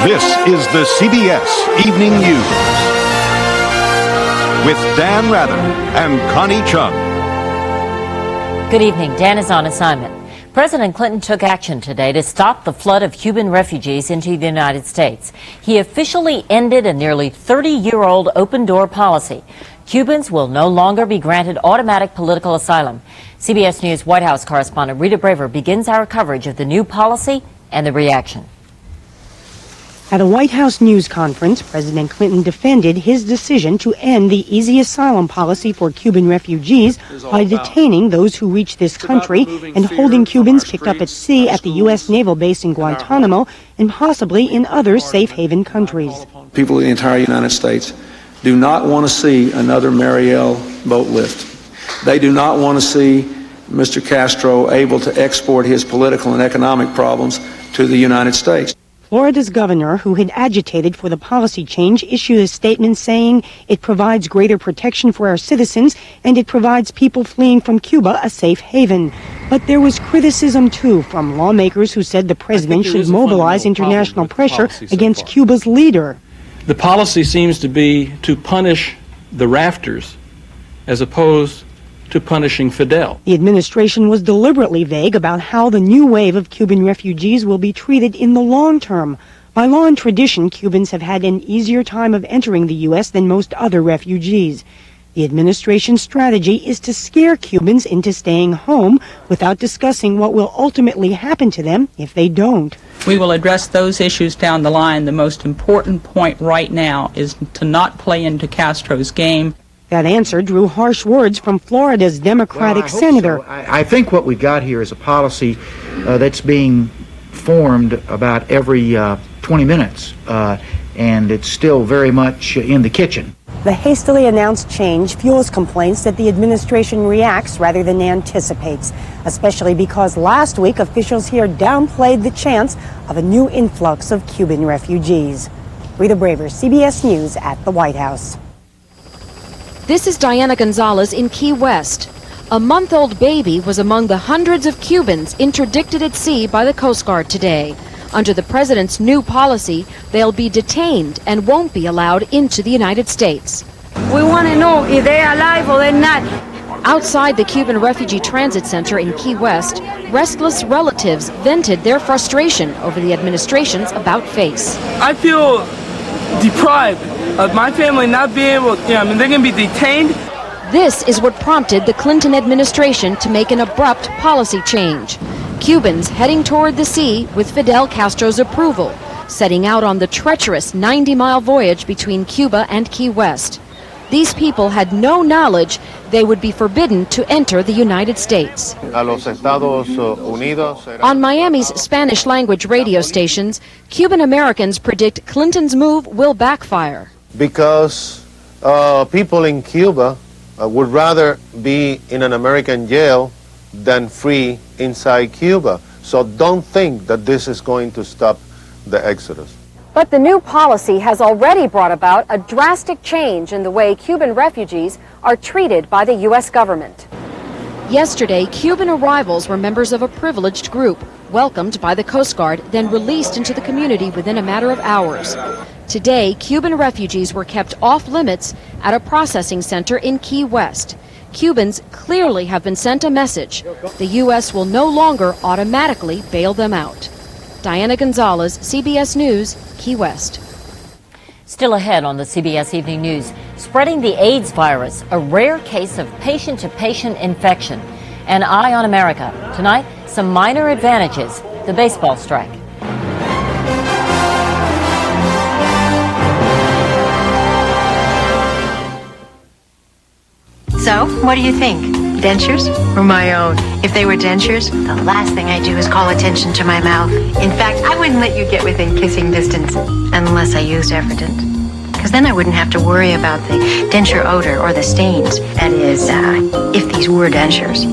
This is the CBS Evening News with Dan Rather and Connie Chung. Good evening. Dan is on assignment. President Clinton took action today to stop the flood of Cuban refugees into the United States. He officially ended a nearly 30-year-old open-door policy. Cubans will no longer be granted automatic political asylum. CBS News White House correspondent Rita Braver begins our coverage of the new policy and the reaction. At a White House news conference, President Clinton defended his decision to end the easy asylum policy for Cuban refugees by detaining those who reach this country and holding Cubans picked up at sea at the U.S. naval base in Guantanamo and possibly in other safe haven countries. People of the entire United States do not want to see another Mariel boat lift. They do not want to see Mr. Castro able to export his political and economic problems to the United States. Florida's governor, who had agitated for the policy change, issued a statement saying it provides greater protection for our citizens and it provides people fleeing from Cuba a safe haven. But there was criticism, too, from lawmakers who said the president should mobilize international pressure against Cuba's leader. The policy seems to be to punish the rafters as opposed to punishing Fidel. The administration was deliberately vague about how the new wave of Cuban refugees will be treated in the long term. By law and tradition, Cubans have had an easier time of entering the U.S. than most other refugees. The administration's strategy is to scare Cubans into staying home without discussing what will ultimately happen to them if they don't. We will address those issues down the line. The most important point right now is to not play into Castro's game. That answer drew harsh words from Florida's Democratic senator. So. I think what we've got here is a policy that's being formed about every 20 minutes, and it's still very much in the kitchen. The hastily announced change fuels complaints that the administration reacts rather than anticipates, especially because last week officials here downplayed the chance of a new influx of Cuban refugees. Rita Braver, CBS News at the White House. This is Diana Gonzalez in Key West. A month-old baby was among the hundreds of Cubans interdicted at sea by the Coast Guard today. Under the president's new policy, they'll be detained and won't be allowed into the United States. We want to know if they're alive or they're not. Outside the Cuban Refugee Transit Center in Key West, restless relatives vented their frustration over the administration's about-face. I feel deprived of my family not being able, they're going to be detained. This is what prompted the Clinton administration to make an abrupt policy change. Cubans heading toward the sea with Fidel Castro's approval, setting out on the treacherous 90-mile voyage between Cuba and Key West. These people had no knowledge they would be forbidden to enter the United States. On Miami's Spanish-language radio stations, Cuban Americans predict Clinton's move will backfire. Because people in Cuba would rather be in an American jail than free inside Cuba. So don't think that this is going to stop the exodus. But the new policy has already brought about a drastic change in the way Cuban refugees are treated by the U.S. government. Yesterday, Cuban arrivals were members of a privileged group, welcomed by the Coast Guard, then released into the community within a matter of hours. Today, Cuban refugees were kept off limits at a processing center in Key West. Cubans clearly have been sent a message. The U.S. will no longer automatically bail them out. Diana Gonzalez, CBS News, Key West. Still ahead on the CBS Evening News, spreading the AIDS virus, a rare case of patient-to-patient infection. An eye on America. Tonight, some minor advantages, the baseball strike. So, what do you think? Dentures or my own? If they were dentures, the last thing I do is call attention to my mouth. In fact, I wouldn't let you get within kissing distance unless I used Efferdent. Because then I wouldn't have to worry about the denture odor or the stains. That is, if these were dentures.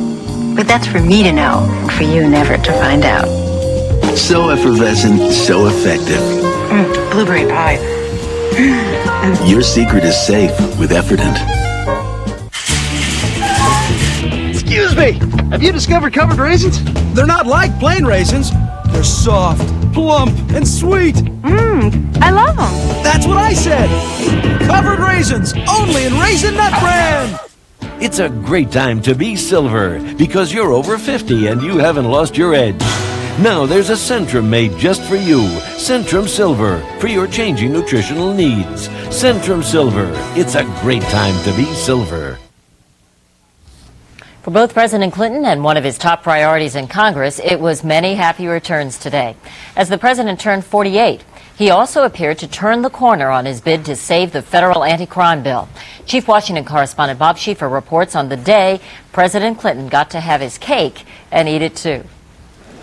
But that's for me to know, and for you never to find out. So effervescent, so effective. Blueberry pie. Your secret is safe with Efferdent. Excuse me, have you discovered covered raisins? They're not like plain raisins. They're soft, plump and sweet. I love them. That's what I said. Covered raisins, only in Raisin Nut Brand. It's a great time to be silver because you're over 50 and you haven't lost your edge. Now there's a Centrum made just for you. Centrum Silver for your changing nutritional needs. Centrum Silver. It's a great time to be silver. For both President Clinton and one of his top priorities in Congress, it was many happy returns today. As the president turned 48, he also appeared to turn the corner on his bid to save the federal anti-crime bill. Chief Washington correspondent Bob Schieffer reports on the day President Clinton got to have his cake and eat it too.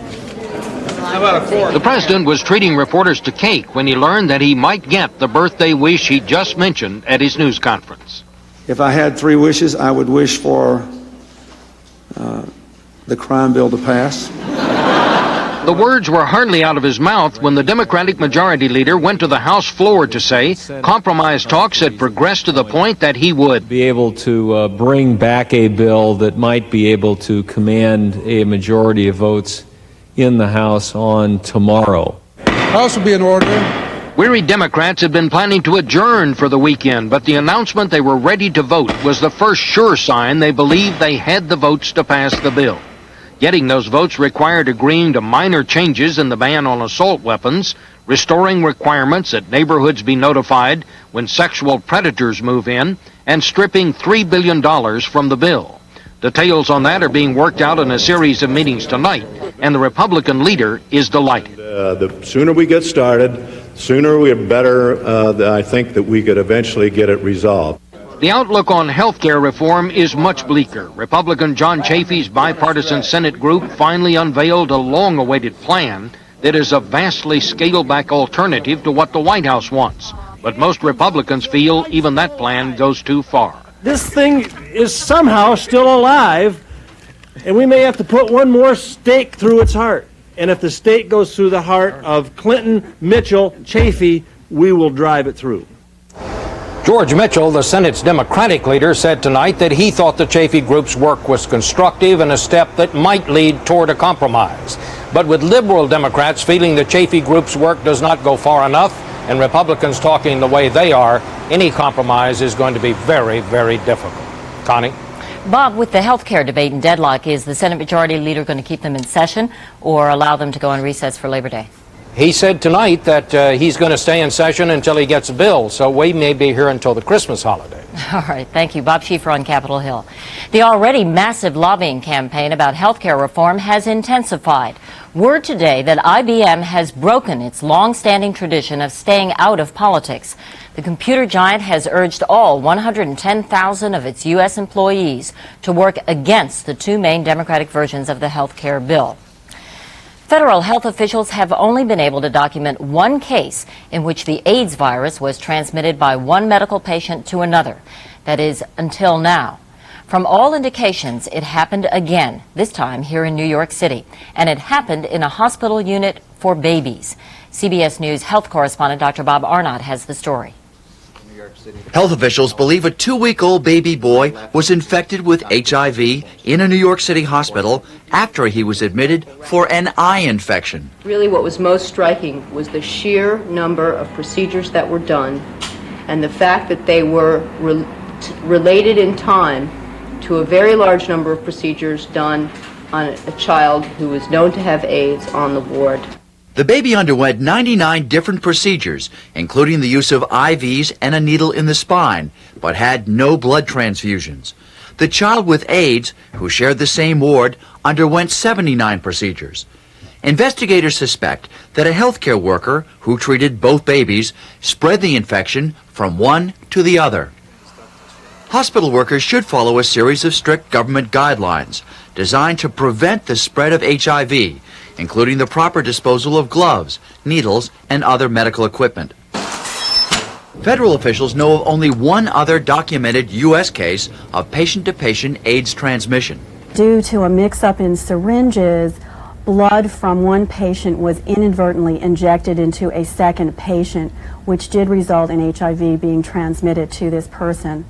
The president was treating reporters to cake when he learned that he might get the birthday wish he just mentioned at his news conference. If I had 3 wishes, I would wish for the crime bill to pass. The words were hardly out of his mouth when the Democratic Majority Leader went to the House floor to say compromise talks had progressed to the point that he would be able to bring back a bill that might be able to command a majority of votes in the House on tomorrow. House will be in order. Weary Democrats had been planning to adjourn for the weekend, but the announcement they were ready to vote was the first sure sign they believed they had the votes to pass the bill. Getting those votes required agreeing to minor changes in the ban on assault weapons, restoring requirements that neighborhoods be notified when sexual predators move in, and stripping $3 billion from the bill. Details on that are being worked out in a series of meetings tonight, and the Republican leader is delighted. The sooner we get started, sooner we're better. I think that we could eventually get it resolved. The outlook on health care reform is much bleaker. Republican John Chafee's bipartisan Senate group finally unveiled a long-awaited plan that is a vastly scaled-back alternative to what the White House wants. But most Republicans feel even that plan goes too far. This thing is somehow still alive, and we may have to put one more stake through its heart. And if the stake goes through the heart of Clinton, Mitchell, Chafee, we will drive it through. George Mitchell, the Senate's Democratic leader, said tonight that he thought the Chafee Group's work was constructive and a step that might lead toward a compromise. But with liberal Democrats feeling the Chafee Group's work does not go far enough and Republicans talking the way they are, any compromise is going to be very, very difficult. Connie? Bob, with the health care debate in deadlock, is the Senate Majority Leader going to keep them in session or allow them to go on recess for Labor Day? He said tonight that he's going to stay in session until he gets a bill, so we may be here until the Christmas holidays. All right, thank you. Bob Schieffer on Capitol Hill. The already massive lobbying campaign about health care reform has intensified. Word today that IBM has broken its long-standing tradition of staying out of politics. The computer giant has urged all 110,000 of its U.S. employees to work against the 2 main Democratic versions of the health care bill. Federal health officials have only been able to document 1 case in which the AIDS virus was transmitted by 1 medical patient to another. That is, until now. From all indications, it happened again, this time here in New York City. And it happened in a hospital unit for babies. CBS News health correspondent Dr. Bob Arnott has the story. Health officials believe a 2-week-old baby boy was infected with HIV in a New York City hospital after he was admitted for an eye infection. Really what was most striking was the sheer number of procedures that were done and the fact that they were related in time to a very large number of procedures done on a child who was known to have AIDS on the ward. The baby underwent 99 different procedures, including the use of IVs and a needle in the spine, but had no blood transfusions. The child with AIDS, who shared the same ward, underwent 79 procedures. Investigators suspect that a healthcare worker who treated both babies spread the infection from one to the other. Hospital workers should follow a series of strict government guidelines designed to prevent the spread of HIV, including the proper disposal of gloves, needles, and other medical equipment. Federal officials know of only 1 other documented U.S. case of patient-to-patient AIDS transmission. Due to a mix-up in syringes, blood from one patient was inadvertently injected into a second patient, which did result in HIV being transmitted to this person.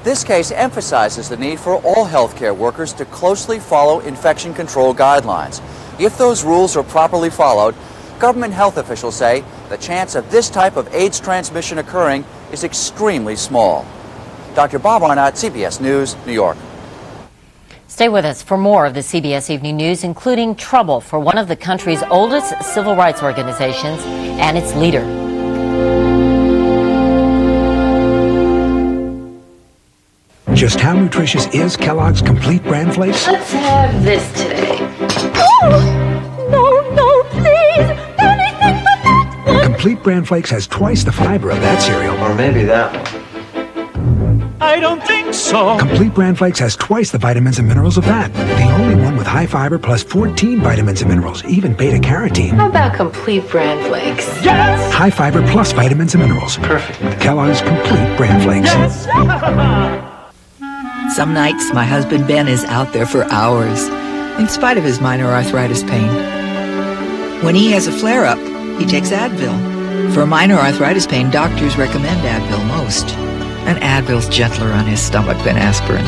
This case emphasizes the need for all healthcare workers to closely follow infection control guidelines. If those rules are properly followed, government health officials say the chance of this type of AIDS transmission occurring is extremely small. Dr. Bob Arnott, CBS News, New York. Stay with us for more of the CBS Evening News, including trouble for one of the country's oldest civil rights organizations and its leader. Just how nutritious is Kellogg's Complete Bran Flakes? Let's have this today. No, please! Anything but that one! Complete Bran Flakes has twice the fiber of that cereal. Or maybe that one. I don't think so. Complete Bran Flakes has twice the vitamins and minerals of that. The only one with high fiber plus 14 vitamins and minerals, even beta-carotene. How about Complete Bran Flakes? Yes! High fiber plus vitamins and minerals. Perfect. Kellogg's Complete Bran Flakes. Yes! Some nights, my husband Ben is out there for hours, in spite of his minor arthritis pain. When he has a flare-up, he takes Advil. For minor arthritis pain, doctors recommend Advil most. And Advil's gentler on his stomach than aspirin.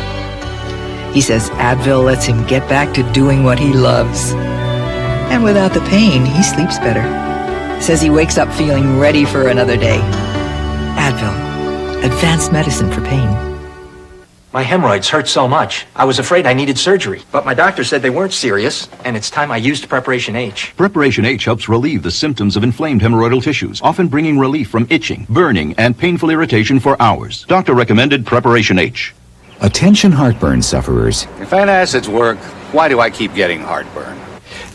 He says Advil lets him get back to doing what he loves. And without the pain, he sleeps better. Says he wakes up feeling ready for another day. Advil, advanced medicine for pain. My hemorrhoids hurt so much, I was afraid I needed surgery. But my doctor said they weren't serious, and it's time I used Preparation H. Preparation H helps relieve the symptoms of inflamed hemorrhoidal tissues, often bringing relief from itching, burning, and painful irritation for hours. Doctor recommended Preparation H. Attention heartburn sufferers. If antacids work, why do I keep getting heartburn?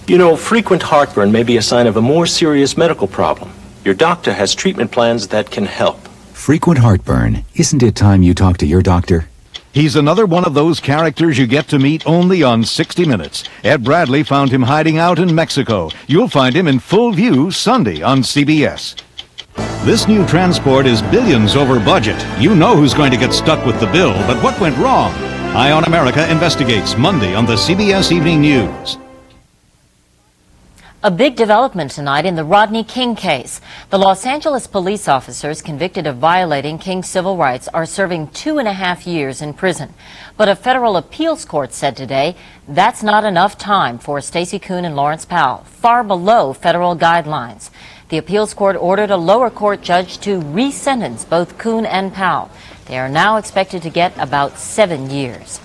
You know, frequent heartburn may be a sign of a more serious medical problem. Your doctor has treatment plans that can help. Frequent heartburn. Isn't it time you talk to your doctor? He's another one of those characters you get to meet only on 60 Minutes. Ed Bradley found him hiding out in Mexico. You'll find him in full view Sunday on CBS. This new transport is billions over budget. You know who's going to get stuck with the bill, but what went wrong? Eye on America investigates Monday on the CBS Evening News. A big development tonight in the Rodney King case. The Los Angeles police officers convicted of violating King's civil rights are serving 2.5 years in prison. But a federal appeals court said today that's not enough time for Stacey Koon and Lawrence Powell, far below federal guidelines. The appeals court ordered a lower court judge to re-sentence both Koon and Powell. They are now expected to get about 7 years.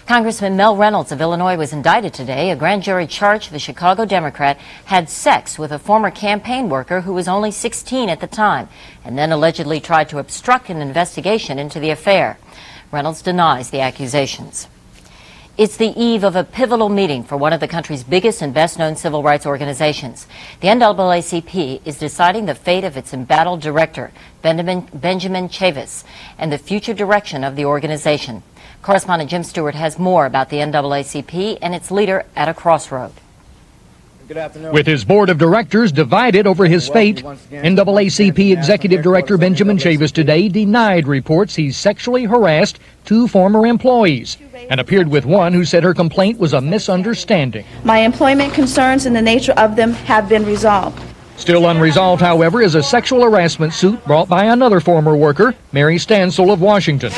Congressman Mel Reynolds of Illinois was indicted today. A grand jury charged the Chicago Democrat had sex with a former campaign worker who was only 16 at the time, and then allegedly tried to obstruct an investigation into the affair. Reynolds denies the accusations. It's the eve of a pivotal meeting for one of the country's biggest and best-known civil rights organizations. The NAACP is deciding the fate of its embattled director, Benjamin Chavis, and the future direction of the organization. Correspondent Jim Stewart has more about the NAACP and its leader at a crossroad. With his board of directors divided over his fate, NAACP Executive Director Benjamin Chavis today denied reports he's sexually harassed 2 former employees and appeared with one who said her complaint was a misunderstanding. My employment concerns and the nature of them have been resolved. Still unresolved, however, is a sexual harassment suit brought by another former worker, Mary Stansel of Washington.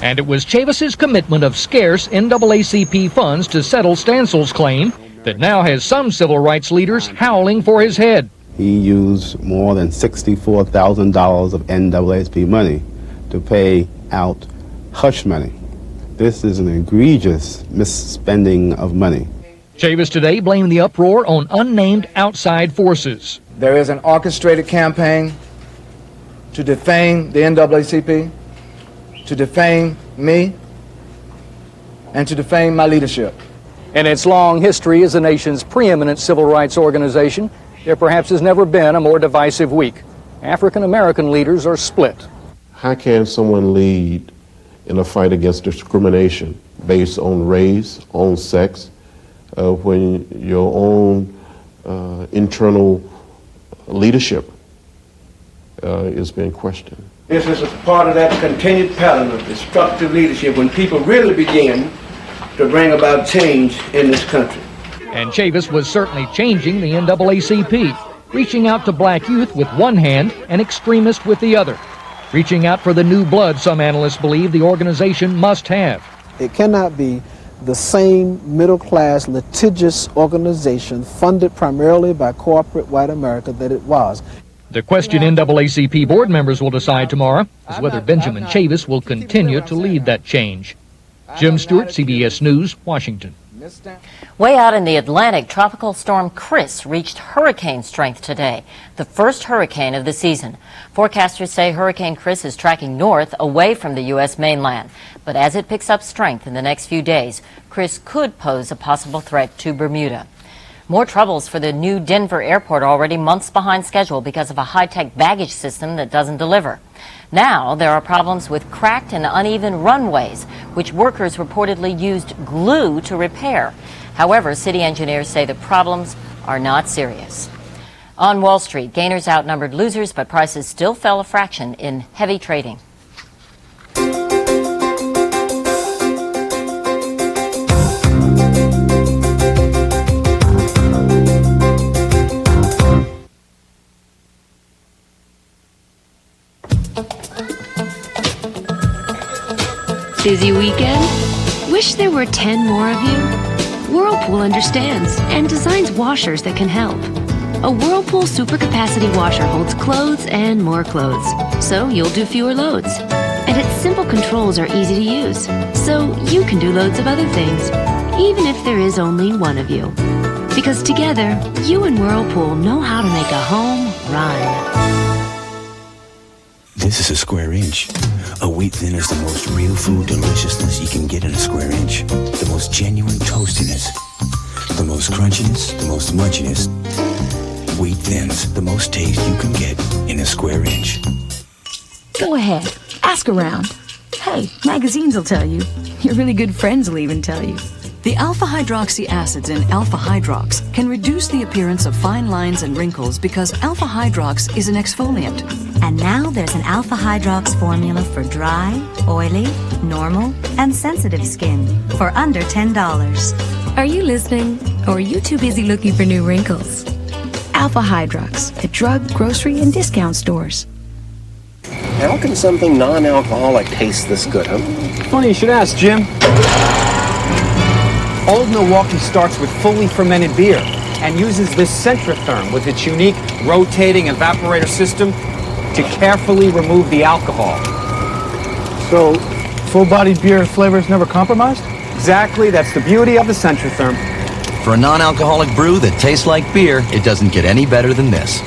And it was Chavis's commitment of scarce NAACP funds to settle Stansel's claim that now has some civil rights leaders howling for his head. He used more than $64,000 of NAACP money to pay out hush money. This is an egregious misspending of money. Chavis today blamed the uproar on unnamed outside forces. There is an orchestrated campaign to defame the NAACP, to defame me, and to defame my leadership. In its long history as the nation's preeminent civil rights organization, there perhaps has never been a more divisive week. African American leaders are split. How can someone lead in a fight against discrimination based on race, on sex, when your own internal leadership is being questioned? This is a part of that continued pattern of destructive leadership when people really begin to bring about change in this country. And Chavis was certainly changing the NAACP, reaching out to black youth with one hand and extremists with the other, reaching out for the new blood some analysts believe the organization must have. It cannot be the same middle-class litigious organization funded primarily by corporate white America that it was. The question NAACP board members will decide tomorrow is whether Benjamin Chavis will continue to lead that change. Jim Stewart, CBS News, Washington. Way out in the Atlantic, Tropical Storm Chris reached hurricane strength today, the first hurricane of the season. Forecasters say Hurricane Chris is tracking north away from the U.S. mainland. But as it picks up strength in the next few days, Chris could pose a possible threat to Bermuda. More troubles for the new Denver airport already months behind schedule because of a high-tech baggage system that doesn't deliver. Now there are problems with cracked and uneven runways, which workers reportedly used glue to repair. However, city engineers say the problems are not serious. On Wall Street, gainers outnumbered losers, but prices still fell a fraction in heavy trading. Busy weekend? Wish there were 10 more of you? Whirlpool understands and designs washers that can help. A Whirlpool supercapacity washer holds clothes and more clothes, so you'll do fewer loads. And its simple controls are easy to use, so you can do loads of other things, even if there is only one of you. Because together, you and Whirlpool know how to make a home run. This is a square inch. A wheat thin is the most real food deliciousness you can get in a square inch. The most genuine toastiness. The most crunchiness, the most munchiness. Wheat thins, the most taste you can get in a square inch. Go ahead, ask around. Hey, magazines will tell you. Your really good friends will even tell you. The alpha-hydroxy acids in Alpha-Hydrox can reduce the appearance of fine lines and wrinkles because Alpha-Hydrox is an exfoliant. And now there's an Alpha-Hydrox formula for dry, oily, normal, and sensitive skin for under $10. Are you listening, or are you too busy looking for new wrinkles? Alpha-Hydrox at drug, grocery, and discount stores. How can something non-alcoholic taste this good, huh? Funny you should ask, Jim. Old Milwaukee starts with fully fermented beer and uses this Centrotherm with its unique rotating evaporator system to carefully remove the alcohol. So, full-bodied beer flavors never compromised? Exactly, that's the beauty of the Centrotherm. For a non-alcoholic brew that tastes like beer, it doesn't get any better than this.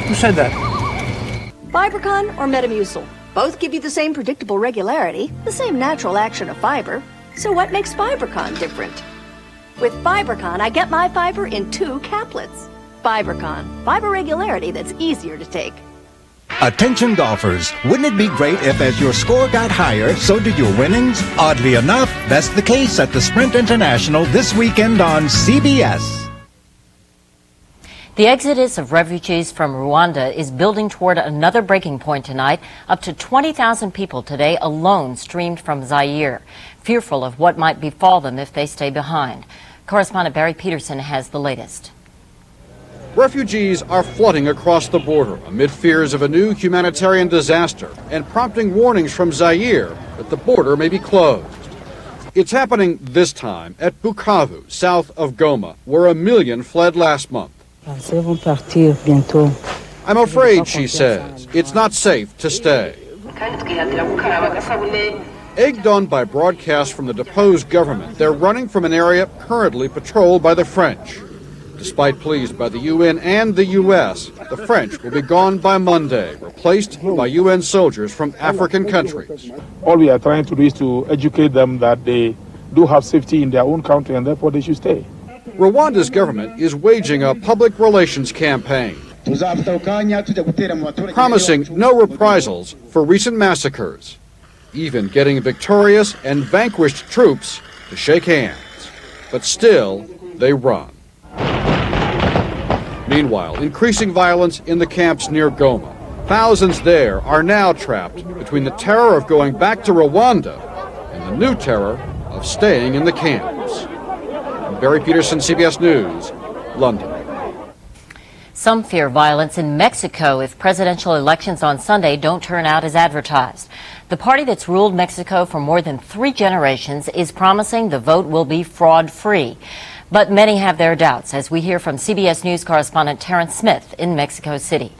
Who said that? Fibercon or Metamucil. Both give you the same predictable regularity, the same natural action of fiber. So what makes Fibercon different? With Fibercon, I get my fiber in 2 caplets. Fibercon, fiber regularity that's easier to take. Attention golfers, wouldn't it be great if as your score got higher, so did your winnings? Oddly enough, that's the case at the Sprint International this weekend on CBS. The exodus of refugees from Rwanda is building toward another breaking point tonight. Up to 20,000 people today alone streamed from Zaire, fearful of what might befall them if they stay behind. Correspondent Barry Peterson has the latest. Refugees are flooding across the border amid fears of a new humanitarian disaster and prompting warnings from Zaire that the border may be closed. It's happening this time at Bukavu, south of Goma, where 1 million fled last month. I'm afraid, she says, it's not safe to stay. Egged on by broadcasts from the deposed government, they're running from an area currently patrolled by the French. Despite pleas by the UN and the U.S., the French will be gone by Monday, replaced by UN soldiers from African countries. All we are trying to do is to educate them that they do have safety in their own country and therefore they should stay. Rwanda's government is waging a public relations campaign, promising no reprisals for recent massacres, even getting victorious and vanquished troops to shake hands. But still, they run. Meanwhile, increasing violence in the camps near Goma. Thousands there are now trapped between the terror of going back to Rwanda and the new terror of staying in the camps. Barry Peterson, CBS News, London. Some fear violence in Mexico if presidential elections on Sunday don't turn out as advertised. The party that's ruled Mexico for more than 3 generations is promising the vote will be fraud-free. But many have their doubts, as we hear from CBS News correspondent Terrence Smith in Mexico City.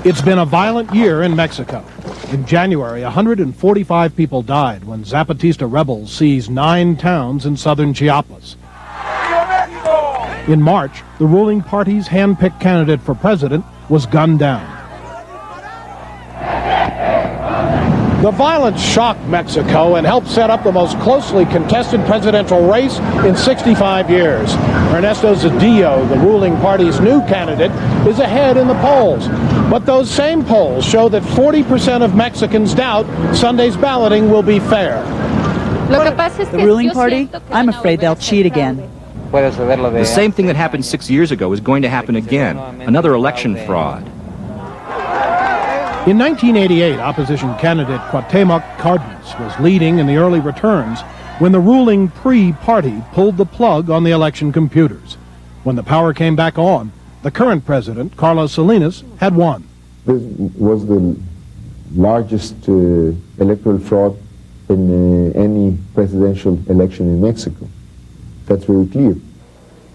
It's been a violent year in Mexico. In January, 145 people died when Zapatista rebels seized 9 towns in southern Chiapas. In March, the ruling party's hand-picked candidate for president was gunned down. The violence shocked Mexico and helped set up the most closely contested presidential race in 65 years. Ernesto Zedillo, the ruling party's new candidate, is ahead in the polls. But those same polls show that 40% of Mexicans doubt Sunday's balloting will be fair. The ruling party, I'm afraid they'll cheat again. The same thing that happened 6 years ago is going to happen again. Another election fraud. In 1988, opposition candidate Cuauhtemoc Cárdenas was leading in the early returns when the ruling PRI party pulled the plug on the election computers. When the power came back on, the current president, Carlos Salinas, had won. This was the largest electoral fraud in any presidential election in Mexico. That's very clear.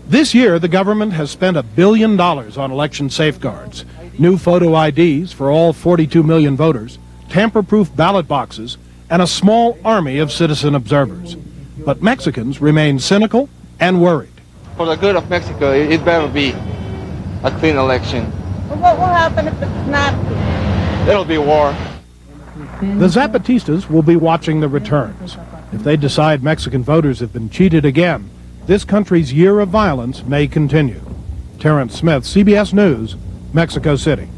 This year, the government has spent $1 billion on election safeguards. New photo IDs for all 42 million voters, tamper-proof ballot boxes, and a small army of citizen observers. But Mexicans remain cynical and worried. For the good of Mexico, it better be a clean election. What will happen if it's not? It'll be war. The Zapatistas will be watching the returns. If they decide Mexican voters have been cheated again, this country's year of violence may continue. Terrence Smith, CBS News, Mexico City.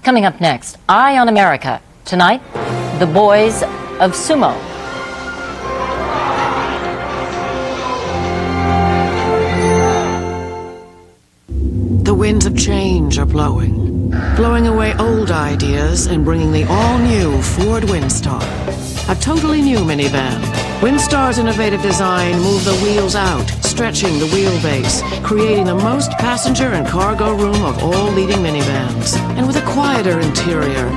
Coming up next, Eye on America. Tonight, the boys of sumo. The winds of change are blowing away old ideas and bringing the all-new Ford Windstar. A totally new minivan. Windstar's innovative design moved the wheels out, stretching the wheelbase, creating the most passenger and cargo room of all leading minivans. And with a quieter interior,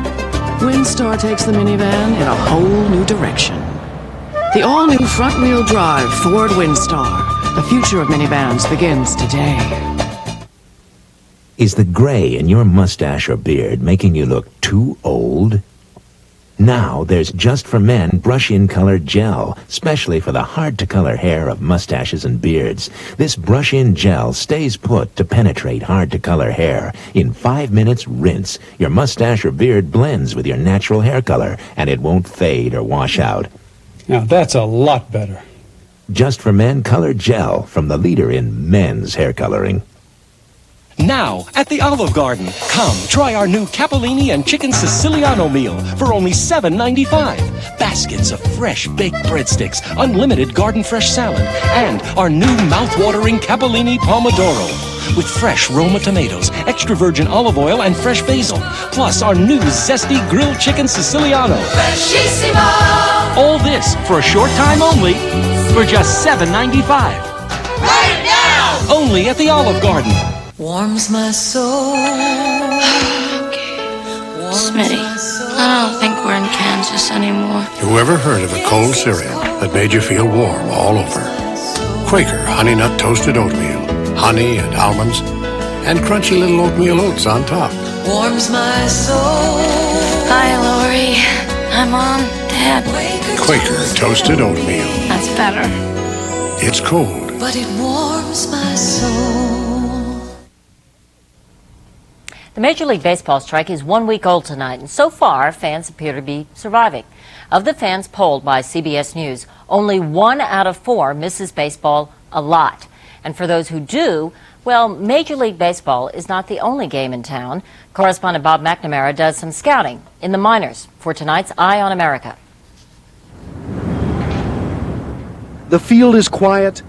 Windstar takes the minivan in a whole new direction. The all-new front-wheel drive Ford Windstar. The future of minivans begins today. Is the gray in your mustache or beard making you look too old? Now there's Just for Men Brush-In Color Gel, specially for the hard-to-color hair of mustaches and beards. This brush-in gel stays put to penetrate hard-to-color hair. In 5 minutes, rinse. Your mustache or beard blends with your natural hair color, and it won't fade or wash out. Now that's a lot better. Just for Men Color Gel, from the leader in men's hair coloring. Now, at the Olive Garden, come try our new Capellini and Chicken Siciliano meal for only $7.95. Baskets of fresh baked breadsticks, unlimited garden fresh salad, and our new mouth-watering Capellini Pomodoro with fresh Roma tomatoes, extra virgin olive oil, and fresh basil. Plus our new zesty grilled chicken Siciliano. Freshissimo! All this for a short time only for just $7.95. Right now! Only at the Olive Garden. Warms my soul. Smitty, I don't think we're in Kansas anymore. Who ever heard of a cold cereal that made you feel warm all over? Quaker Honey Nut Toasted Oatmeal, honey and almonds, and crunchy little oatmeal oats on top. Warms my soul. Hi, Lori. Hi, Mom. Dad. Quaker Toasted Oatmeal. That's better. It's cold, but it warms my soul. The Major League Baseball strike is 1 week old tonight, and so far, fans appear to be surviving. Of the fans polled by CBS News, only 1 out of 4 misses baseball a lot. And for those who do, well, Major League Baseball is not the only game in town. Correspondent Bob McNamara does some scouting in the minors for tonight's Eye on America. The field is quiet,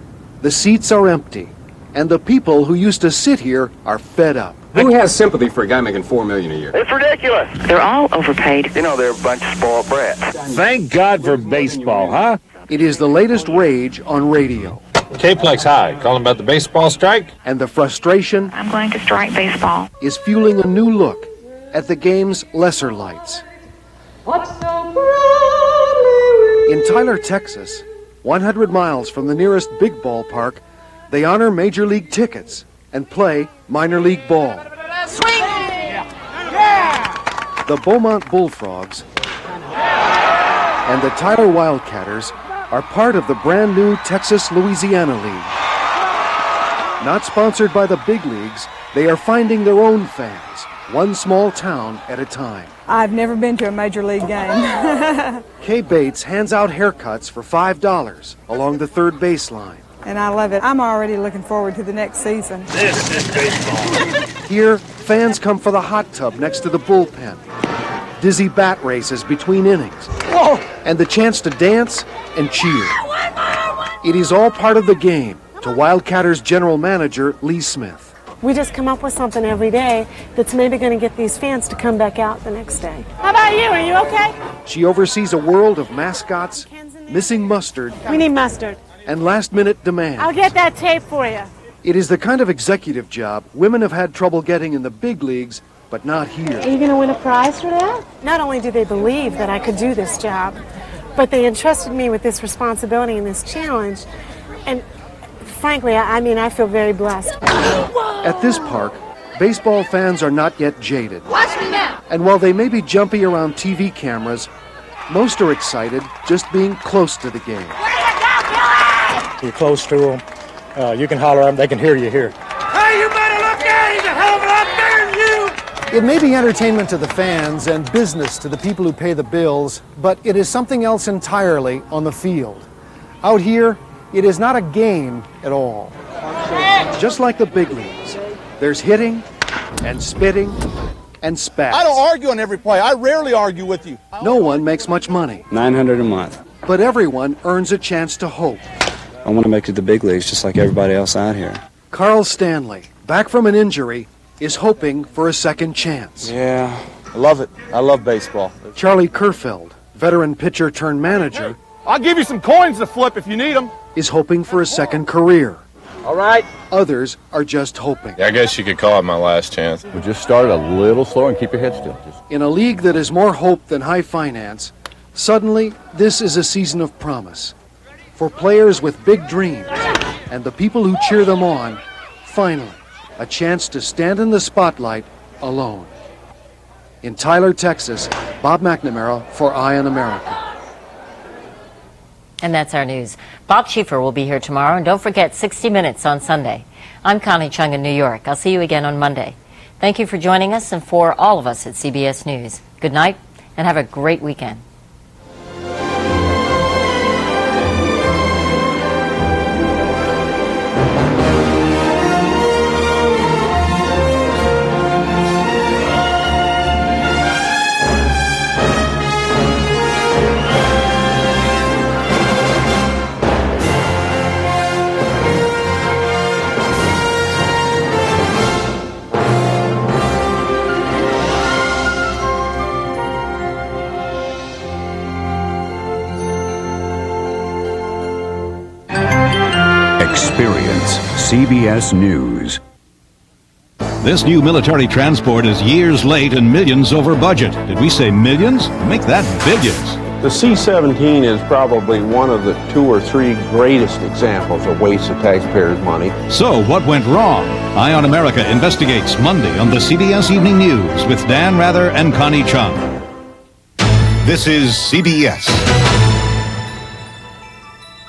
the seats are empty, and the people who used to sit here are fed up. Who has sympathy for a guy making $4 million a year? It's ridiculous. They're all overpaid. You know, they're a bunch of spoiled brats. Thank God for baseball, huh? It is the latest rage on radio. K-Plex High, calling about the baseball strike. And the frustration I'm going to strike baseball. is fueling a new look at the game's lesser lights. In Tyler, Texas, 100 miles from the nearest big ballpark, they honor Major League tickets and play minor league ball. Swing! The Beaumont Bullfrogs and the Tyler Wildcatters are part of the brand new Texas-Louisiana League. Not sponsored by the big leagues, they are finding their own fans, one small town at a time. I've never been to a major league game. Kay Bates hands out haircuts for $5 along the third baseline. And I love it. I'm already looking forward to the next season. This is baseball. Here, fans come for the hot tub next to the bullpen, dizzy bat races between innings, and the chance to dance and cheer. It is all part of the game, to Wildcatters general manager Lee Smith. We just come up with something every day that's maybe going to get these fans to come back out the next day. How about you? Are you okay? She oversees a world of mascots, missing mustard, We need mustard. and last-minute demands. I'll get that tape for you. It is the kind of executive job women have had trouble getting in the big leagues, but not Are here. you going to win a prize for that? Not only do they believe that I could do this job, but they entrusted me with this responsibility and this challenge. And frankly, I feel very blessed. At this park, baseball fans are not yet jaded. Watch me now. And while they may be jumpy around TV cameras, most are excited just being close to the game. You're close to them. You can holler at them. They can hear you here. Hey, you better look at it. He's a hell of a lot better than you. It may be entertainment to the fans and business to the people who pay the bills, but it is something else entirely on the field. Out here, it is not a game at all. Just like the big leagues, there's hitting and spitting and spats. I don't argue on every play. I rarely argue with you. No one makes much money, $900 a month. but everyone earns a chance to hope. I want to make it to the big leagues just like everybody else out here. Carl Stanley, back from an injury, is hoping for a second chance. Yeah, I love it. I love baseball. Charlie Kerfeld, veteran pitcher turned manager, I'll give you some coins to flip if you need them. is hoping for a second career. All right. Others are just hoping. Yeah, I guess you could call it my last chance. We'll just start a little slower and keep your head still. In a league that is more hope than high finance, suddenly this is a season of promise. For players with big dreams and the people who cheer them on, finally, a chance to stand in the spotlight alone. In Tyler, Texas, Bob McNamara for Eye on America. And that's our news. Bob Schieffer will be here tomorrow, and don't forget 60 Minutes on Sunday. I'm Connie Chung in New York. I'll see you again on Monday. Thank you for joining us, and for all of us at CBS News, good night and have a great weekend. Experience CBS News. This new military transport is years late and millions over budget. Did we say millions? Make that billions. The C-17 is probably one of the 2 or 3 greatest examples of waste of taxpayers' money. So what went wrong? Eye on America investigates Monday on the CBS Evening News with Dan Rather and Connie Chung. This is CBS.